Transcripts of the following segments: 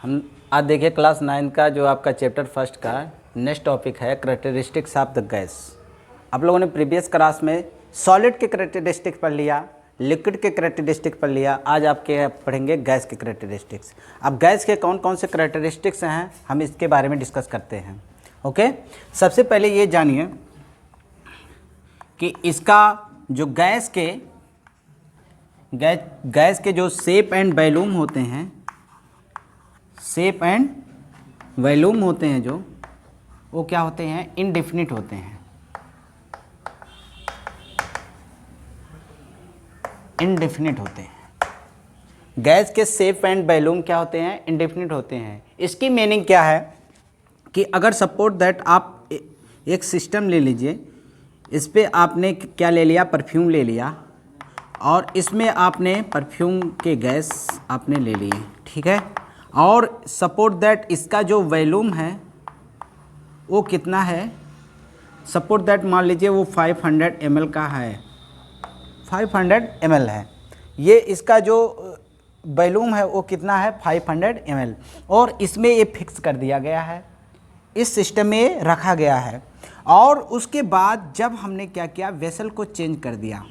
हम आज देखिए क्लास 9 का जो आपका चैप्टर फर्स्ट का नेक्स्ट टॉपिक है करैक्टरिस्टिक्स ऑफ द गैस। आप लोगों ने प्रीवियस क्लास में सॉलिड के करैक्टरिस्टिक्स पढ़ लिया, लिक्विड के करैक्टरिस्टिक्स पढ़ लिया। आज आपके पढ़ेंगे गैस के करैक्टरिस्टिक्स। अब गैस के कौन कौन से करैक्टरिस्टिक्स हैं हम इसके बारे में डिस्कस करते हैं। ओके, सबसे पहले ये जानिए कि इसका जो गैस के जो शेप एंड वॉल्यूम होते हैं, शेप एंड वॉल्यूम होते हैं जो वो क्या होते हैं, इनडेफिनिट होते हैं। इनडेफिनिट होते हैं गैस के शेप एंड वॉल्यूम क्या होते हैं, इनडेफिनिट होते हैं। इसकी मीनिंग क्या है कि अगर सपोज दैट आप एक सिस्टम ले लीजिए, इस पे आपने क्या ले लिया, परफ्यूम ले लिया, और इसमें आपने परफ्यूम के गैस आपने ले लिए, ठीक है। और सपोज दैट इसका जो वॉल्यूम है वो कितना है, सपोज दैट मान लीजिए वो 500 ml का है, 500 ml है। ये इसका जो वॉल्यूम है वो कितना है, 500 ml, और इसमें ये फिक्स कर दिया गया है, इस सिस्टम में रखा गया है। और उसके बाद जब हमने क्या किया, वेसल को चेंज कर दिया।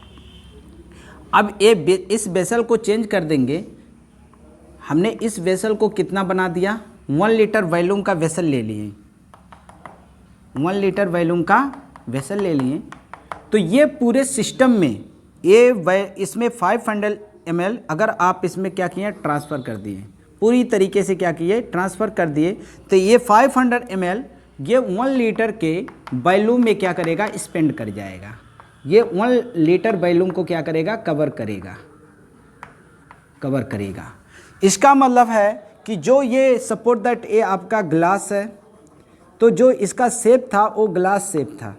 अब ये इस वेसल को चेंज कर देंगे, हमने इस वेसल को कितना बना दिया, 1 लीटर वॉल्यूम का वेसल ले लिए, 1 लीटर वॉल्यूम का वेसल ले लिए। तो ये पूरे सिस्टम में इसमें 500 ml अगर आप इसमें क्या किए, ट्रांसफ़र कर दिए, पूरी तरीके से क्या किए, ट्रांसफ़र कर दिए, तो ये 500 ml ये 1 लीटर के वॉल्यूम में क्या करेगा, स्पेंड कर जाएगा। ये 1 लीटर वॉल्यूम को क्या करेगा, कवर करेगा। इसका मतलब है कि जो ये सपोज दैट ये आपका ग्लास है, तो जो इसका शेप था वो ग्लास शेप था,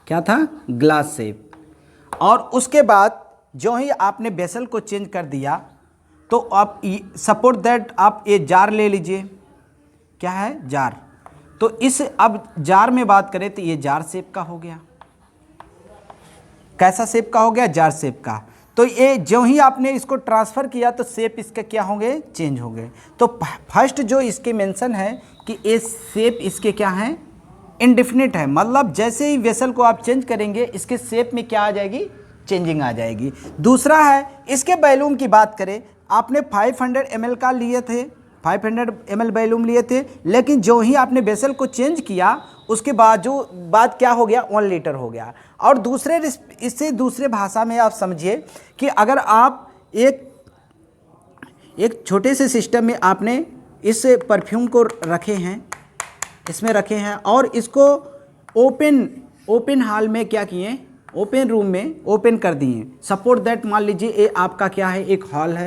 क्या था, ग्लास शेप। और उसके बाद जो ही आपने वेसल को चेंज कर दिया, तो आप सपोज दैट आप ये जार ले लीजिए, क्या है, जार। तो इस अब जार में बात करें तो ये जार शेप का हो गया। कैसा शेप का हो गया, जार शेप का। तो ये जो ही आपने इसको ट्रांसफ़र किया तो शेप इसके क्या होंगे, चेंज हो गए। तो फर्स्ट जो इसके मेंशन है कि ये शेप इसके क्या है, इनडेफिनिट है। मतलब जैसे ही वेसल को आप चेंज करेंगे इसके शेप में क्या आ जाएगी, चेंजिंग आ जाएगी। दूसरा है इसके वॉल्यूम की बात करें, आपने 500 ml का लिए थे, 500 ml वॉल्यूम लिए थे, लेकिन जो ही आपने वेसल को चेंज किया उसके बाद क्या हो गया, 1 लीटर हो गया। और इससे दूसरे भाषा में आप समझिए कि अगर आप एक छोटे से सिस्टम में आपने इस परफ्यूम को रखे हैं, इसमें रखे हैं, और इसको ओपन हॉल में क्या किए, ओपन रूम में ओपन कर दिए। सपोज दैट मान लीजिए ये आपका क्या है, एक हॉल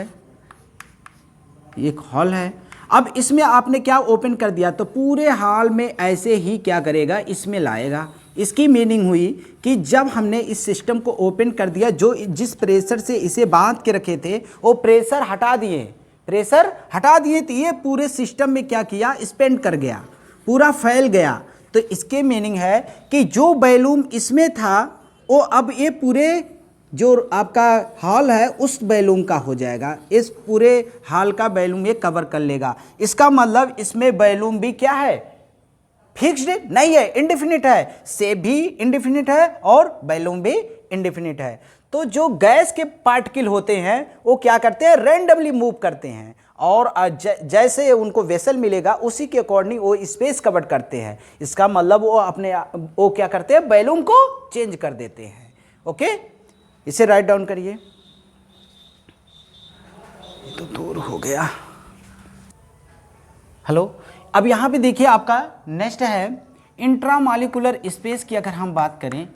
है, अब इसमें आपने क्या ओपन कर दिया, तो पूरे हॉल में ऐसे ही क्या करेगा, इसमें लाएगा। इसकी मीनिंग हुई कि जब हमने इस सिस्टम को ओपन कर दिया, जिस प्रेशर से इसे बांध के रखे थे वो प्रेशर हटा दिए, तो ये पूरे सिस्टम में क्या किया, स्पेंड कर गया, पूरा फैल गया। तो इसके मीनिंग है कि जो वॉल्यूम इसमें था वो अब ये पूरे जो आपका हॉल है उस वॉल्यूम का हो जाएगा, इस पूरे हॉल का वॉल्यूम ये कवर कर लेगा। इसका मतलब इसमें वॉल्यूम भी क्या है, फिक्स्ड नहीं है, इंडेफिनिट है। शेप भी इंडेफिनिट है और वॉल्यूम भी इंडेफिनिट है। तो जो गैस के पार्टिकल होते हैं वो क्या करते हैं, रैंडमली मूव करते हैं, और जैसे उनको वेसल मिलेगा उसी के अकॉर्डिंग वो स्पेस कवर करते हैं। इसका मतलब वो क्या करते हैं, वॉल्यूम को चेंज कर देते हैं। ओके, इसे राइट डाउन करिए। ये तो दूर हो गया। हेलो, अब यहाँ पे देखिए आपका नेक्स्ट है इंट्रामॉलिक्यूलर स्पेस की। अगर हम बात करें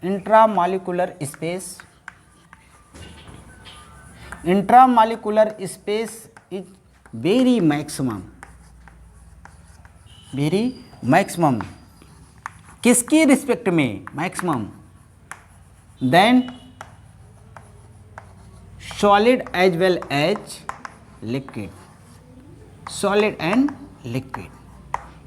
intramolecular space is very maximum किसकी रिस्पेक्ट में, maximum then solid as well as liquid, solid and liquid.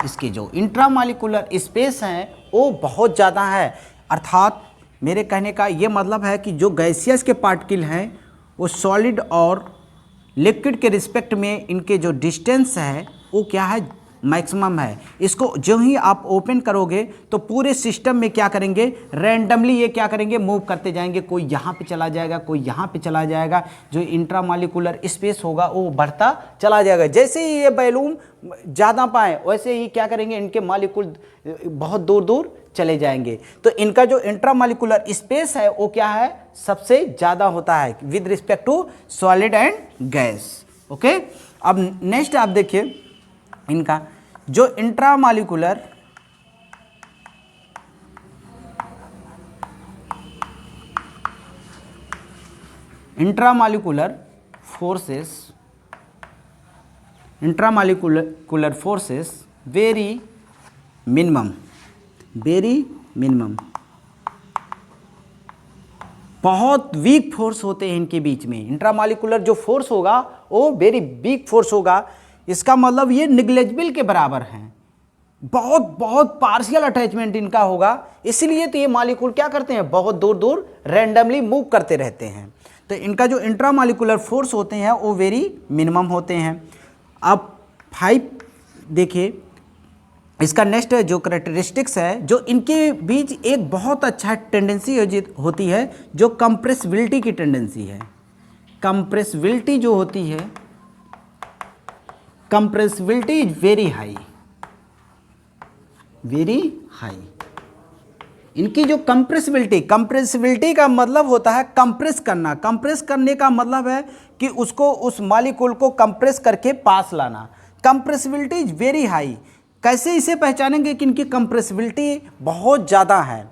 इसके जो इंट्रामॉलिक्यूलर स्पेस हैं वो बहुत ज़्यादा है। अर्थात मेरे कहने का ये मतलब है कि जो गैसियस के पार्टिकल हैं वो सॉलिड और लिक्विड के रिस्पेक्ट में इनके जो डिस्टेंस है वो क्या है, मैक्सिमम है। इसको जो ही आप ओपन करोगे तो पूरे सिस्टम में क्या करेंगे, रैंडमली ये क्या करेंगे, मूव करते जाएंगे। कोई यहाँ पे चला जाएगा, कोई यहाँ पे चला जाएगा। जो इंट्रामॉलिक्यूलर स्पेस होगा वो बढ़ता चला जाएगा। जैसे ही ये बैलून ज़्यादा पाए वैसे ही क्या करेंगे, इनके मॉलिक्यूल बहुत दूर दूर चले जाएंगे। तो इनका जो इंट्रामॉलिक्यूलर स्पेस है वो क्या है, सबसे ज़्यादा होता है with respect to solid and gas. Okay, अब नेक्स्ट आप देखिए इनका जो इंट्रामॉलिक्यूलर फोर्सेस वेरी मिनिमम, बहुत वीक फोर्स होते हैं इनके बीच में। इंट्रामॉलिक्यूलर जो फोर्स होगा वो वेरी वीक फोर्स होगा। इसका मतलब ये निग्लेजिबल के बराबर हैं, बहुत बहुत पार्शियल अटैचमेंट इनका होगा। इसलिए तो ये मॉलिक्यूल क्या करते हैं, बहुत दूर दूर रैंडमली मूव करते रहते हैं। तो इनका जो इंट्रामॉलिक्यूलर फोर्स होते हैं वो वेरी मिनिमम होते हैं। अब 5 देखिए, इसका नेक्स्ट जो करेक्टरिस्टिक्स है, जो इनके बीच एक बहुत अच्छा टेंडेंसी होती है जो कंप्रेसिबिलिटी की टेंडेंसी है। कंप्रेसिबिलिटी जो होती है, कंप्रेसिबिलिटी इज वेरी हाई, इनकी जो कंप्रेसिबिलिटी का मतलब होता है कंप्रेस करना। कंप्रेस करने का मतलब है कि उसको, उस मॉलिक्यूल को कंप्रेस करके पास लाना। Compressibility is very high. कैसे इसे पहचानेंगे कि इनकी कंप्रेसिबिलिटी बहुत ज़्यादा है?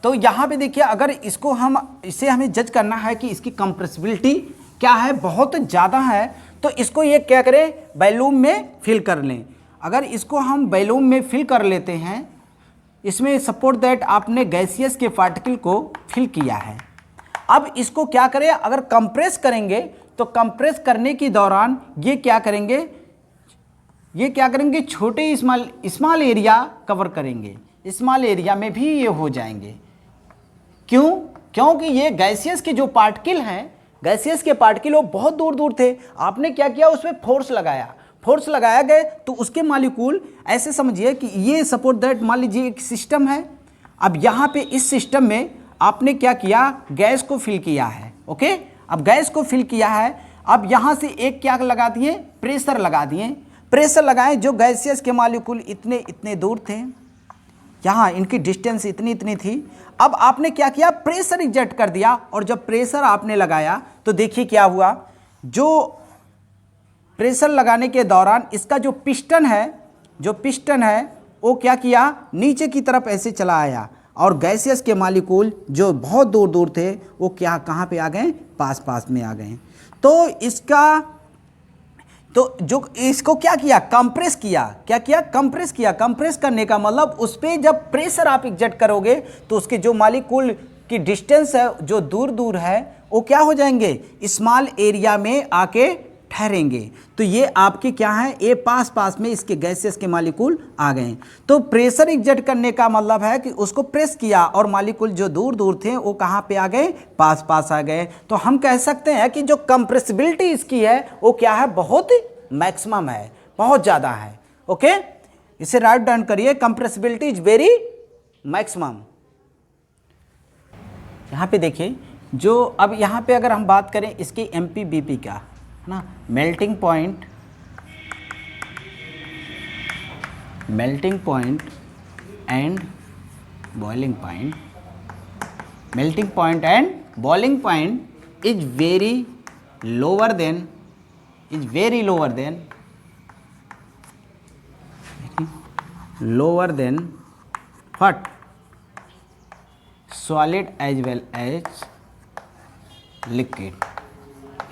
तो यहाँ पे देखिए, अगर इसको हमें जज करना है कि इसकी कंप्रेसिबिलिटी क्या है, बहुत ज़्यादा है, तो इसको ये क्या करें, बैलून में फिल कर लें। अगर इसको हम बैलून में फिल कर लेते हैं, इसमें सपोर्ट दैट आपने गैसियस के पार्टिकल को फिल किया है। अब इसको क्या करें, अगर कंप्रेस करेंगे तो कंप्रेस करने के दौरान ये क्या करेंगे, छोटे स्मॉल एरिया कवर करेंगे, स्मॉल एरिया में भी ये हो जाएंगे। क्योंकि ये गैसियस के जो पार्टिकल हैं, गैसियस के पार्टिकल वो बहुत दूर दूर थे। आपने क्या किया, उसमें फोर्स लगाया गए तो उसके मॉलिक्यूल, ऐसे समझिए कि ये सपोर्ट दैट, मान लीजिए एक सिस्टम है। अब यहाँ पे इस सिस्टम में आपने क्या किया, गैस को फिल किया है। ओके, अब गैस को फिल किया है, अब यहाँ से एक क्या लगा दिए, प्रेशर लगा दिए। प्रेशर लगाए, जो गैसियस के मॉलिक्यूल इतने दूर थे, यहाँ इनकी डिस्टेंस इतनी थी। अब आपने क्या किया, प्रेशर इंजेक्ट कर दिया, और जब प्रेशर आपने लगाया तो देखिए क्या हुआ, जो प्रेशर लगाने के दौरान इसका जो पिस्टन है वो क्या किया, नीचे की तरफ ऐसे चला आया, और गैसियस के मॉलिक्यूल जो बहुत दूर दूर थे वो कहाँ पे आ गए, पास में आ गए। तो जो इसको क्या किया, कंप्रेस किया। क्या किया, कंप्रेस किया। कंप्रेस करने का मतलब उस पर जब प्रेशर आप इंजेक्ट करोगे तो उसके जो मॉलिक्यूल की डिस्टेंस है, जो दूर दूर है, वो क्या हो जाएंगे, स्मॉल एरिया में आके ठहरेंगे। तो ये आपके क्या है, ये पास में इसके गैसेस के मॉलिक्यूल आ गए। तो प्रेशर इंजेक्ट करने का मतलब है कि उसको प्रेस किया और मॉलिक्यूल जो दूर दूर थे वो कहाँ पे आ गए, पास आ गए। तो हम कह सकते हैं कि जो कंप्रेसिबिलिटी इसकी है वो क्या है, बहुत मैक्सिमम है, बहुत ज़्यादा है। ओके, इसे राइट डाउन करिए, कंप्रेसिबिलिटी इज वेरी मैक्सिमम। यहाँ पे देखिए, जो अब यहाँ पे अगर हम बात करें इसकी MPBP का ना, melting point and boiling point, melting point and boiling point is very lower than what, solid as well as liquid.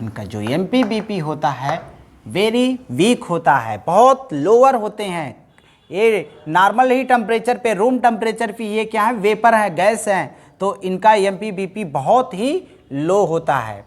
इनका जो MPBP होता है वेरी वीक होता है, बहुत लोअर होते हैं। ये नॉर्मल ही टेम्परेचर पे, रूम टेम्परेचर पे ये क्या है, वेपर है, गैस है, तो इनका MPBP बहुत ही लो होता है।